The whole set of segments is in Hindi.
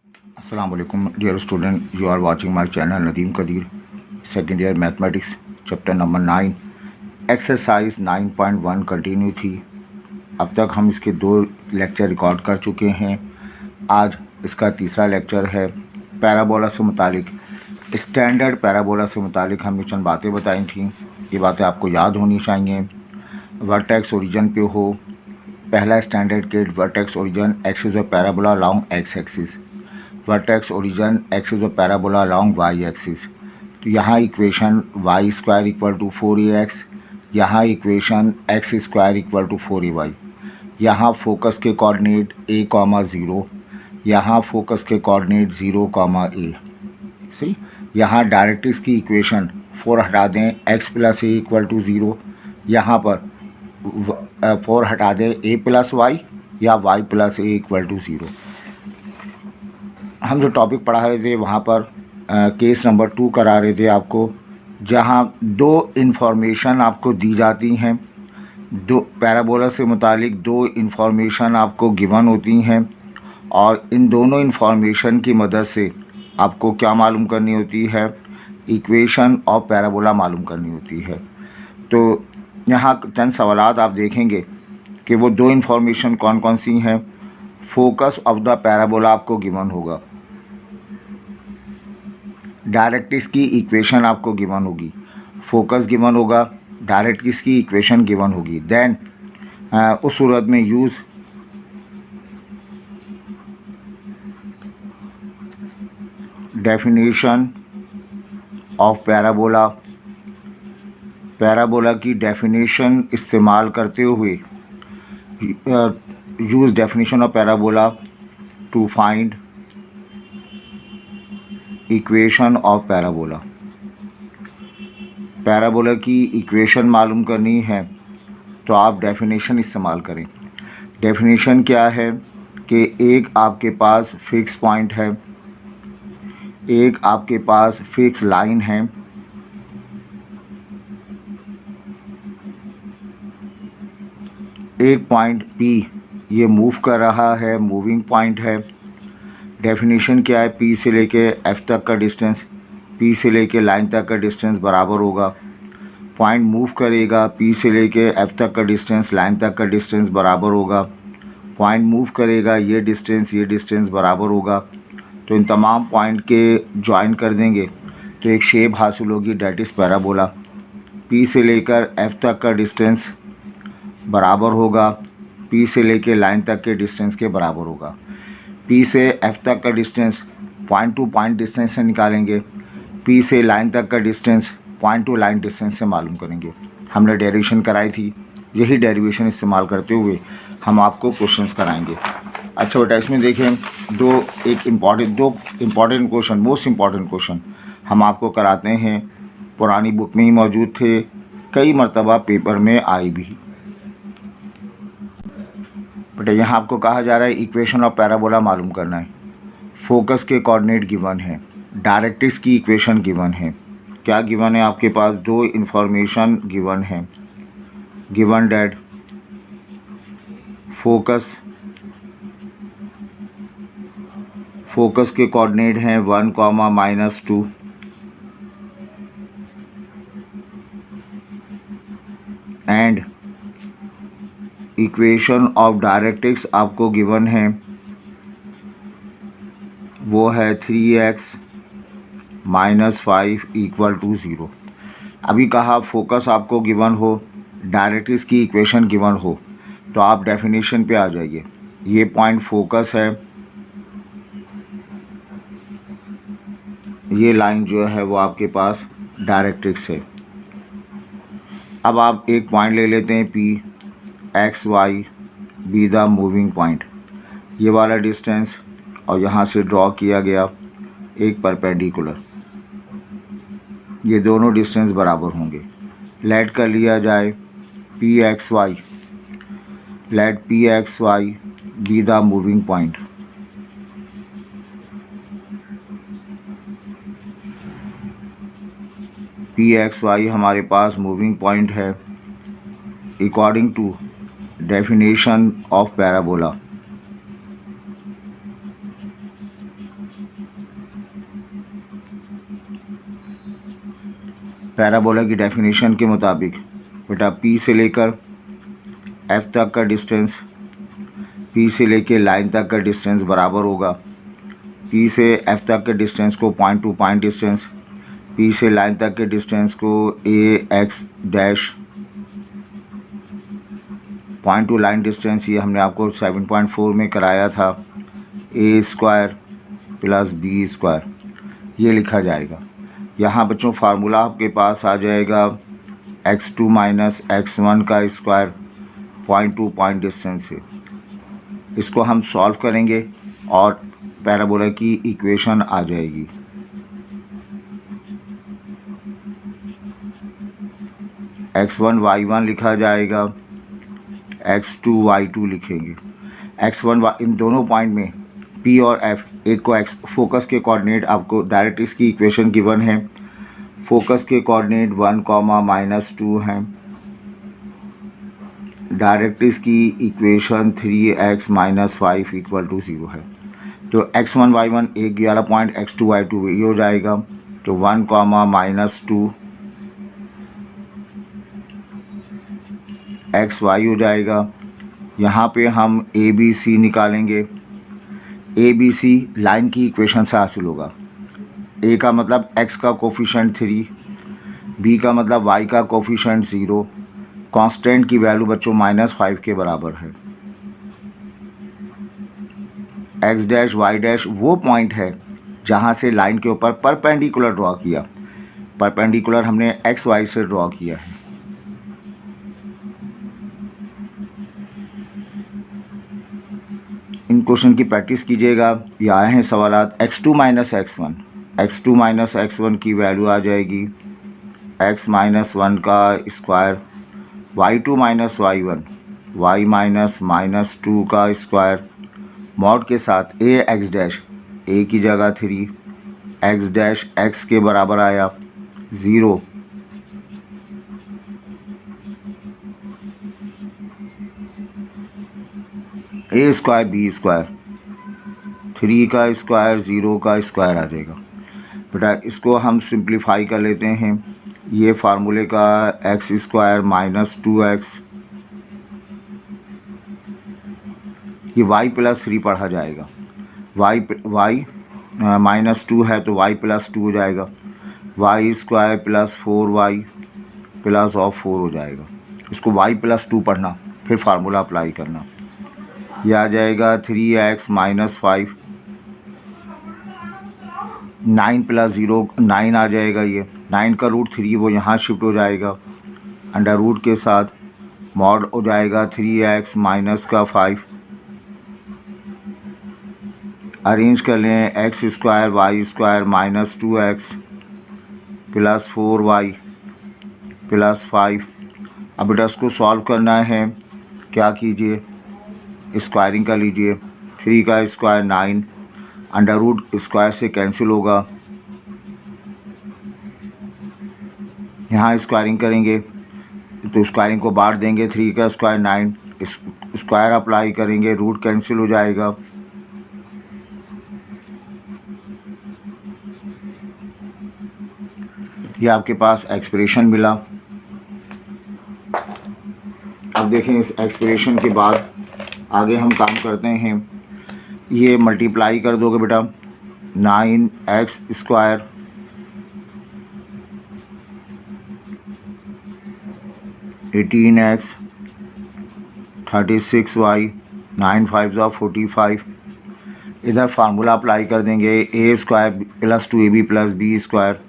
Assalamu alaikum, dear student. You are watching my channel Nadeem Kadir, second year mathematics, chapter number 9, exercise 9.1 continue थी। अब तक हम इसके 2 लेक्चर रिकॉर्ड कर चुके हैं। आज इसका तीसरा लेक्चर है। पैराबोला से मुतालिक, स्टैंडर्ड पैराबोला से मुतालिक हमने चंद बातें बताई थी। ये बातें आपको याद होनी चाहिए। वर्टेक्स ओरिजिन पे हो, पहला स्टैंडर्ड के vertex origin X is a parabola long X axis, vertex origin X is a parabola long Y axis. तो यहाँ equation Y square equal to 4ax, यहाँ equation X square equal to 4ay। यहाँ फोकस के कोऑर्डिनेट a,0, यहाँ फोकस के कोऑर्डिनेट 0,a। सही। यहाँ डायरेक्ट्रिक्स की इक्वेशन 4 हटा दें, x plus A equal to 0, यहाँ पर 4 हटा दें a प्लस वाई या y plus A equal to 0। हम जो टॉपिक पढ़ा रहे थे वहाँ पर केस नंबर 2 करा रहे थे आपको, जहाँ 2 इन्फॉर्मेशन आपको दी जाती हैं। 2 पैराबोला से मुतालिक 2 इन्फॉर्मेशन आपको गिवन होती हैं और इन दोनों इन्फॉर्मेशन की मदद से आपको क्या मालूम करनी होती है, इक्वेशन ऑफ पैराबोला मालूम करनी होती है। तो यहाँ चंद सवालात आप देखेंगे कि वो 2 इन्फॉर्मेशन कौन कौन सी हैं। फोकस ऑफ द पैराबोला आपको गिवन होगा, डायरेक्ट्रिक्स की इक्वेशन आपको गिवन होगी, फोकस गिवन होगा, डायरेक्ट्रिक्स की इक्वेशन गिवन होगी। देन उस सूरत में use definition of parabola, parabola की डेफिनेशन इस्तेमाल करते हुए use definition of parabola to find equation of parabola. Parabola की इक्वेशन मालूम करनी है तो आप डेफिनेशन इस्तेमाल करें। डेफिनेशन क्या है कि एक आपके पास फिक्स पॉइंट है, एक आपके पास फिक्स लाइन है, एक पॉइंट P ये मूव कर रहा है, मूविंग पॉइंट है। डेफिनेशन क्या है, P से लेके F तक का डिस्टेंस, P से लेके लाइन तक का डिस्टेंस बराबर होगा। पॉइंट मूव करेगा, P से लेके F तक का डिस्टेंस, लाइन तक का डिस्टेंस बराबर होगा। पॉइंट मूव करेगा, ये डिस्टेंस बराबर होगा। तो इन तमाम पॉइंट के ज्वाइन कर देंगे तो एक शेप हासिल होगी, डैट इज़ पैराबोला। P से लेकर F तक का डिस्टेंस बराबर होगा, P से लेके लाइन तक के डिस्टेंस के बराबर होगा। P से F तक का distance point to point distance से निकालेंगे, P से लाइन तक का distance point to line distance से मालूम करेंगे। हमने डेरिवेशन कराई थी, यही डेरिवेशन इस्तेमाल करते हुए हम आपको क्वेश्चंस कराएंगे। अच्छा बेटा, इसमें देखें दो important question, most important question हम आपको कराते हैं। पुरानी बुक में ही मौजूद थे, कई मरतबा पेपर में आए भी। बेटा यहाँ आपको कहा जा रहा है इक्वेशन ऑफ पैराबोला मालूम करना है। फोकस के कोऑर्डिनेट गिवन है, डायरेक्ट्रिक्स की इक्वेशन गिवन है। क्या गिवन है आपके पास, 2 इन्फॉर्मेशन गिवन है। गिवन डैट फोकस के कोऑर्डिनेट हैं 1, -2, एंड इक्वेशन ऑफ डायरेक्ट्रिक्स आपको गिवन है, वो है 3x - 5 इक्वल टू 0। अभी कहा फोकस आपको गिवन हो, डायरेक्ट्रिक्स की इक्वेशन गिवन हो, तो आप डेफिनेशन पे आ जाइए। ये पॉइंट फोकस है, ये लाइन जो है वो आपके पास डायरेक्ट्रिक्स है। अब आप एक पॉइंट ले लेते हैं P, X Y be the moving point, ये वाला डिस्टेंस, और यहाँ से ड्रॉ किया गया एक परपेंडिकुलर, ये दोनों डिस्टेंस बराबर होंगे। लेट कर लिया जाए PXY, let PXY be the moving point. PXY हमारे पास मूविंग पॉइंट है according to definition of parabola. Parabola की डेफिनेशन के मुताबिक बेटा पी से लेकर एफ तक का डिस्टेंस, पी से लेकर लाइन तक का डिस्टेंस बराबर होगा पी से एफ तक के डिस्टेंस को point to point distance, P से लाइन तक के डिस्टेंस को a x dash point to line distance, ये हमने आपको 7.4 में कराया था, a square plus b square, ये लिखा जाएगा। यहाँ बच्चों फार्मूला आपके पास आ जाएगा x2 माइनस x1 का square point to point distance से। इसको हम सॉल्व करेंगे और पैराबोला की इक्वेशन आ जाएगी। x1 y1 लिखा जाएगा, x2 y2 लिखेंगे। x1 इन दोनों पॉइंट में p और f, एक को x फोकस के कोऑर्डिनेट आपको डायरेक्ट इसकी इक्वेशन गिवन है। फोकस के कोऑर्डिनेट 1, -2 हैं। डायरेक्ट इसकी इक्वेशन 3x - 5 = 0 है। तो x1 y1 एक वाला पॉइंट x2 y2 ये हो जाएगा। तो 1, -2 एक्स वाई हो जाएगा। यहाँ पे हम ए बी सी निकालेंगे। ए बी सी लाइन की इक्वेशन से हासिल होगा। ए का मतलब x का कोफिशेंट 3, बी का मतलब y का कोफिशेंट 0, कांस्टेंट की वैल्यू बच्चों -5 के बराबर है। x डैश y डैश वो पॉइंट है जहाँ से लाइन के ऊपर परपेंडिकुलर ड्रॉ किया। परपेंडिकुलर हमने एक्स वाई से ड्रॉ किया है। इन क्वेश्चन की प्रैक्टिस कीजिएगा। ये आए हैं सवालात। x2 minus x1, x2 minus x1 की वैल्यू आ जाएगी x माइनस 1 का square, y2 minus y1, y minus -2 का स्क्वायर, मॉड के साथ ए एक्स डैश, ए की जगह 3, एक्स डैश एक्स के बराबर आया 0, ए स्क्वायर बी स्क्वायर, 3 का स्क्वायर 0 का स्क्वायर आ जाएगा। बेटा इसको हम सिंप्लीफाई कर लेते हैं। ये फार्मूले का एक्स स्क्वायर -2x, ये y + 3 पढ़ा जाएगा। y -2 है तो y + 2 हो जाएगा। y square plus 4y plus और 4 हो जाएगा। इसको y + 2 पढ़ना, फिर फार्मूला अप्लाई करना। यह आ जाएगा 3x - 5, 9 + 0 9 आ जाएगा। ये 9 का रूट 3 वो यहाँ शिफ्ट हो जाएगा। अंडर रूट के साथ मॉड हो जाएगा 3x - 5। अरेंज कर लें, X square Y square -2x plus 4y plus 5। अब बेटा इसको सॉल्व करना है। क्या कीजिए, स्क्वायरिंग कर लीजिए। 3 का स्क्वायर 9, अंडर रूट स्क्वायर से कैंसिल होगा। यहाँ स्क्वायरिंग करेंगे तो स्क्वायरिंग को बांट देंगे। 3 का स्क्वायर 9, स्क्वायर अप्लाई करेंगे, रूट कैंसिल हो जाएगा। ये आपके पास एक्सप्रेशन मिला। अब देखें इस एक्सप्रेशन के बाद आगे हम काम करते हैं। ये मल्टीप्लाई कर दोगे बेटा, 9x स्क्वायर (18x) 36y 9 5 45। इधर फार्मूला अप्लाई कर देंगे। A square plus 2ab plus b square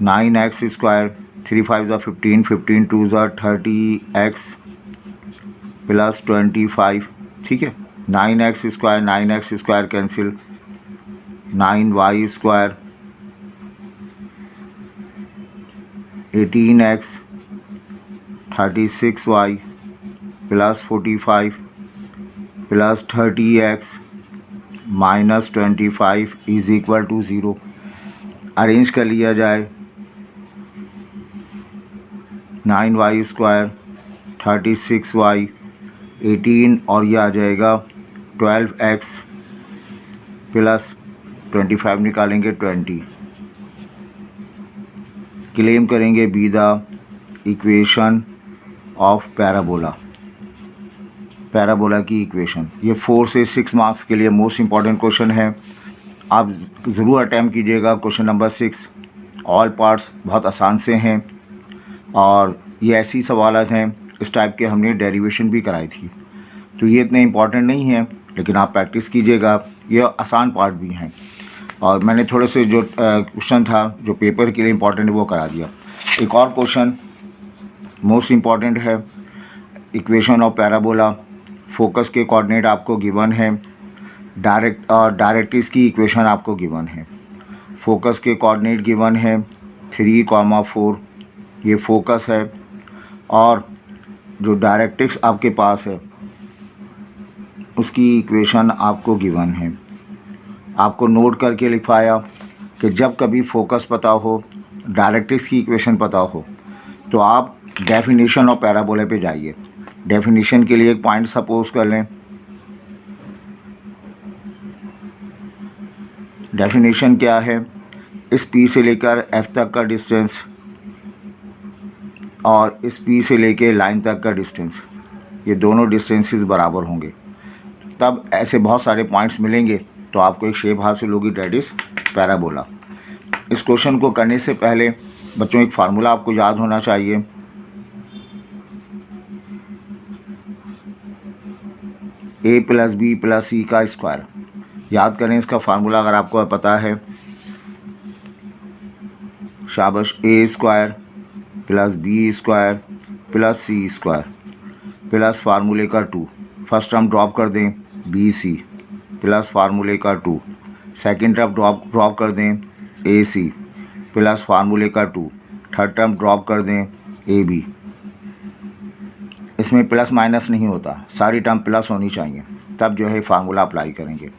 9x square 3 5 15 15 2 30x plus 25। ठीक है, 9x square cancel, 9y square 18x 36y plus 45 plus 30x minus 25 = 0। Arrange कर लिया जाए। 9y स्क्वायर 36y 18 और यह आ जाएगा 12x प्लस 25 निकालेंगे 20। क्लेम करेंगे be the equation of parabola की इक्वेशन। ये 4 से 6 मार्क्स के लिए मोस्ट इम्पॉर्टेंट क्वेश्चन है। आप ज़रूर अटैम्प्ट कीजिएगा। क्वेश्चन नंबर 6 ऑल पार्ट्स बहुत आसान से हैं और ये ऐसी सवालात हैं, इस टाइप के हमने डेरिवेशन भी कराई थी, तो ये इतने इम्पॉर्टेंट नहीं है, लेकिन आप प्रैक्टिस कीजिएगा। ये आसान पार्ट भी हैं और मैंने थोड़े से जो क्वेश्चन था जो पेपर के लिए इम्पॉर्टेंट है वो करा दिया। एक और क्वेश्चन मोस्ट इम्पॉर्टेंट है, इक्वेशन ऑफ पैराबोला। फोकस के कोऑर्डिनेट आपको गिवन है, डायरेक्ट्रिक्स की इक्वेशन आपको गिवन है। फोकस के कोऑर्डिनेट गिवन है 3,4, ये फोकस है, और जो डायरेक्ट्रिक्स आपके पास है उसकी इक्वेशन आपको गिवन है। आपको नोट करके लिखवाया कि जब कभी फोकस पता हो, डायरेक्ट्रिक्स की इक्वेशन पता हो, तो आप डेफिनेशन ऑफ पैराबोला पे जाइए। डेफिनेशन के लिए एक पॉइंट सपोज कर लें। डेफिनेशन क्या है, इस P से लेकर F तक का डिस्टेंस और इस P से लेके लाइन तक का डिस्टेंस, ये दोनों डिस्टेंसेस बराबर होंगे, तब ऐसे बहुत सारे पॉइंट्स मिलेंगे तो आपको एक शेप हासिल होगी, डेट इज़ पैराबोला। इस क्वेश्चन को करने से पहले बच्चों एक फार्मूला आपको याद होना चाहिए। a + b + c का स्क्वायर याद करें। इसका फार्मूला अगर आपको पता है, शाबाश, a² + b² + c² प्लस फार्मूले का 2, फर्स्ट टर्म ड्रॉप कर दें bc प्लस फार्मूले का 2, सेकेंड टर्म ड्रॉप कर दें ac प्लस फार्मूले का 2, थर्ड टर्म ड्रॉप कर दें ab। इसमें प्लस माइनस नहीं होता, सारी टर्म प्लस होनी चाहिए, तब जो है फार्मूला अप्लाई करेंगे।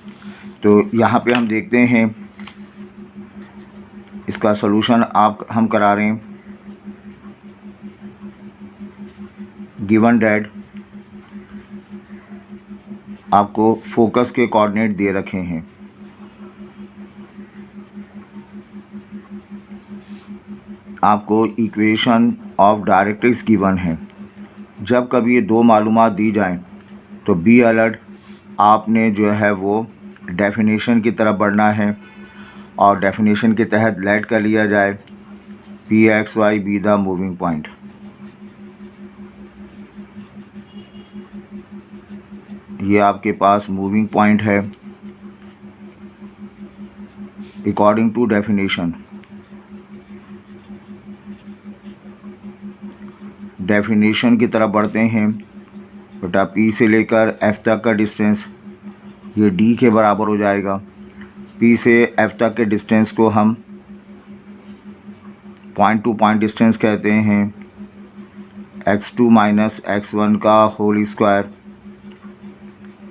तो यहाँ पे हम देखते हैं इसका सलूशन हम करा रहे हैं। गिवन डेट आपको फोकस के कोऑर्डिनेट दे रखे हैं, आपको इक्वेशन ऑफ डायरेक्ट्रिक्स गिवन है। जब कभी ये दो मालूमात दी जाएं तो बी अलर्ट, आपने जो है वो डेफिनेशन की तरफ बढ़ना है और डेफिनेशन के तहत लेट कर लिया जाए P(x,y) B the moving point. ये आपके पास मूविंग पॉइंट है अकॉर्डिंग टू डेफिनेशन। डेफिनेशन की तरफ बढ़ते हैं बेटा। P से लेकर F तक का डिस्टेंस ये D के बराबर हो जाएगा। P से F तक के डिस्टेंस को हम पॉइंट टू पॉइंट डिस्टेंस कहते हैं, x2 - x1 का होल स्क्वायर,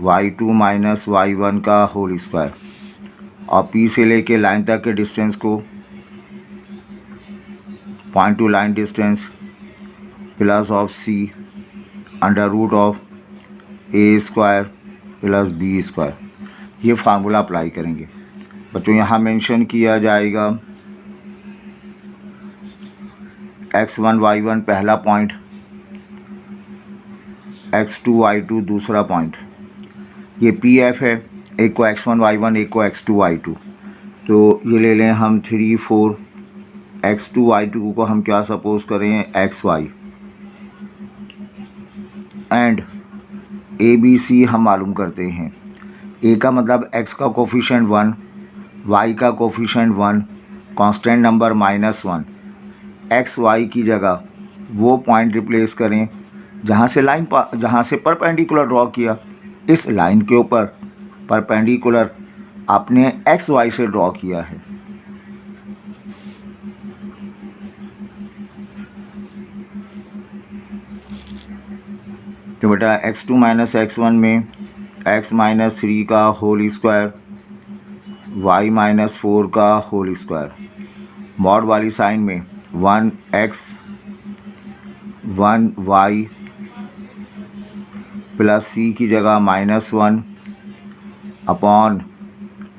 y2 - y1 का होल स्क्वायर, और P से लेके लाइन तक के डिस्टेंस को point to line distance plus of c √(a² + b²। ये फार्मूला अप्लाई करेंगे बच्चों। यहाँ मेंशन किया जाएगा x1 y1 पहला पॉइंट, x2 y2 दूसरा पॉइंट। ये PF है, एक को x1 y1 एक को x2 y2, तो ये ले लें हम 3 4। x2 y2 को हम क्या सपोज करें xy, एंड ABC हम मालूम करते हैं। A का मतलब x का कोफिशिएंट 1, y का coefficient 1, constant number -1। X Y की जगह वो पॉइंट रिप्लेस करें जहाँ से परपेंडिकुलर ड्रॉ किया, इस लाइन के ऊपर परपेंडिकुलर आपने एक्स वाई से ड्रॉ किया है। तो बेटा x2 - x1 में x - 3 का होल स्क्वायर, y - 4 का होल स्क्वायर, मॉड वाली साइन में 1x 1y प्लस c की जगह -1 अपॉन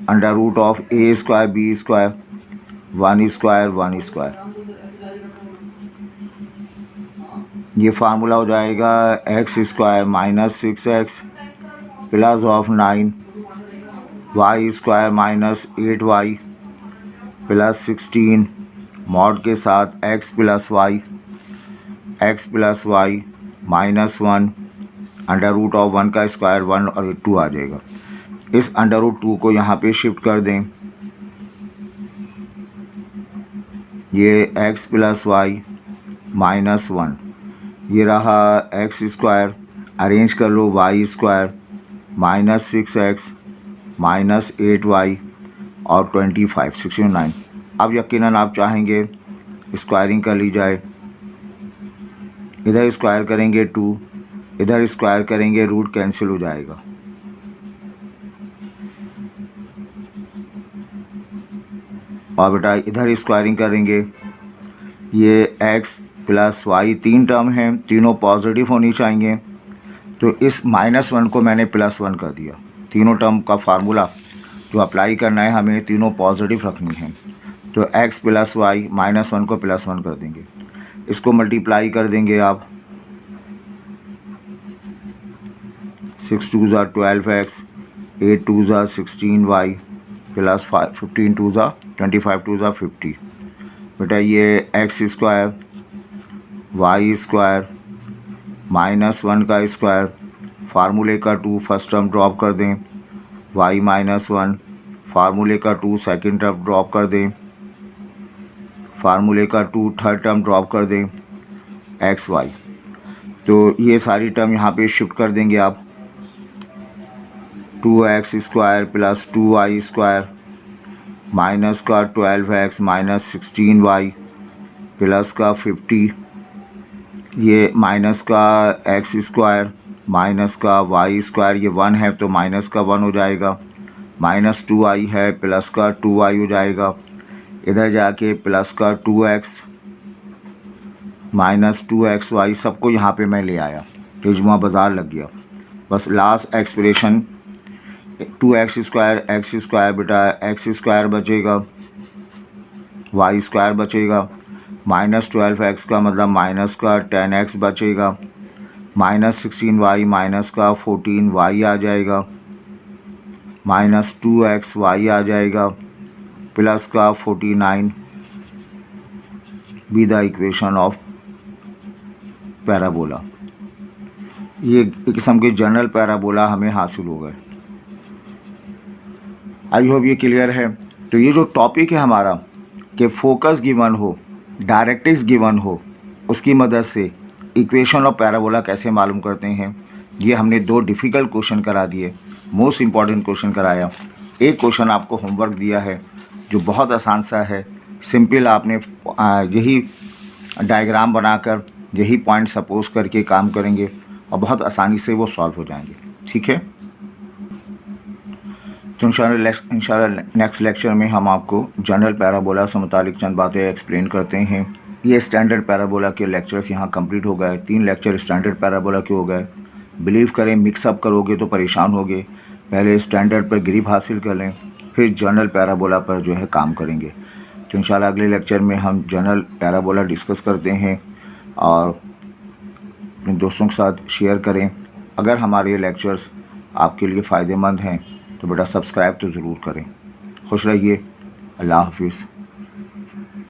√(a² b², 1² 1²। ये फार्मूला हो जाएगा X square minus 6x plus of 9 Y square minus 8y plus 16 mod के साथ x plus Y minus 1 under root of 1 का स्क्वायर 1 और 2 आ जाएगा। इस अंडर रूट 2 को यहाँ पे शिफ्ट कर दें, ये x प्लस वाई माइनस 1, ये रहा एक्स स्क्वायर, अरेंज कर लो y square minus 6x minus 8y और 25 69। अब यकीनन आप चाहेंगे स्क्वायरिंग कर ली जाए, इधर स्क्वायर करेंगे 2, इधर स्क्वायर करेंगे रूट कैंसिल हो जाएगा। और बेटा इधर स्क्वायरिंग करेंगे, ये x प्लस वाई 3 टर्म हैं, तीनों पॉजिटिव होनी चाहिए, तो इस -1 को मैंने +1 कर दिया। तीनों टर्म का फार्मूला जो अप्लाई करना है हमें तीनों पॉजिटिव रखनी है, तो x प्लस वाई -1 को +1 कर देंगे, इसको मल्टीप्लाई कर देंगे आप, 6 2 ज़ा 12x 8 2 ज़ा 16y प्लस 15 2 ज़ा 25 2 ज़ा 50। बेटा ये एक्स स्क्वायर वाई स्क्वायर -1 का स्क्वायर, फार्मूले का 2 फर्स्ट टर्म ड्रॉप कर दें, y -1 फार्मूले का 2 सेकंड टर्म ड्रॉप कर दें, फार्मूले का 2 थर्ड टर्म ड्रॉप कर दें, एक्स वाई। तो ये सारी टर्म यहाँ पे शिफ्ट कर देंगे आप, 2x square plus 2y square minus का 12x माइनस 16y प्लस का 50, ये माइनस का x स्क्वायर माइनस का y स्क्वायर, ये 1 है तो माइनस का 1 हो जाएगा, माइनस 2y है प्लस का 2y हो जाएगा, इधर जाके प्लस का 2x माइनस 2xy, सबको यहाँ पे मैं ले आया, तेजुमा बाज़ार लग गया। बस लास्ट एक्सप्रेशन 2x स्क्वायर बेटा x स्क्वायर बचेगा, y स्क्वायर बचेगा, माइनस 12x का मतलब माइनस का 10x बचेगा, माइनस 16y माइनस का 14y आ जाएगा, माइनस 2xy आ जाएगा, प्लस का 49 be the equation of parabola. ये एक किस्म के जनरल पैराबोला हमें हासिल हो गए। आई होप ये क्लियर है। तो ये जो टॉपिक है हमारा कि फोकस गिवन हो, डायरेक्ट्रिक्स गिवन हो, उसकी मदद से इक्वेशन ऑफ पैराबोला कैसे मालूम करते हैं, ये हमने 2 डिफ़िकल्ट क्वेश्चन करा दिए, मोस्ट इम्पॉर्टेंट क्वेश्चन कराया। एक क्वेश्चन आपको होमवर्क दिया है जो बहुत आसान सा है, सिंपल, आपने यही डायग्राम बनाकर यही पॉइंट सपोज करके काम करेंगे और बहुत आसानी से वो सॉल्व हो जाएंगे। ठीक है, तो इंशाल्लाह नेक्स्ट लेक्चर में हम आपको जनरल पैराबोला से मुतालिक चंद बातें एक्सप्लेन करते हैं। ये स्टैंडर्ड पैराबोला के लेक्चर्स यहाँ कंप्लीट हो गए, 3 लेक्चर स्टैंडर्ड पैराबोला के हो गए। बिलीव करें मिक्सअप करोगे तो परेशान होगे, पहले स्टैंडर्ड पर ग्रिप हासिल कर लें, फिर जनरल पैराबोला पर जो है काम करेंगे। तो इंशाल्लाह अगले लेक्चर में हम जनरल पैराबोला डिस्कस करते हैं और अपने दोस्तों के साथ शेयर करें। अगर हमारे ये लेक्चर्स आपके लिए फ़ायदेमंद हैं तो बेटा सब्सक्राइब तो ज़रूर करें। खुश रहिए, अल्लाह हाफिज़।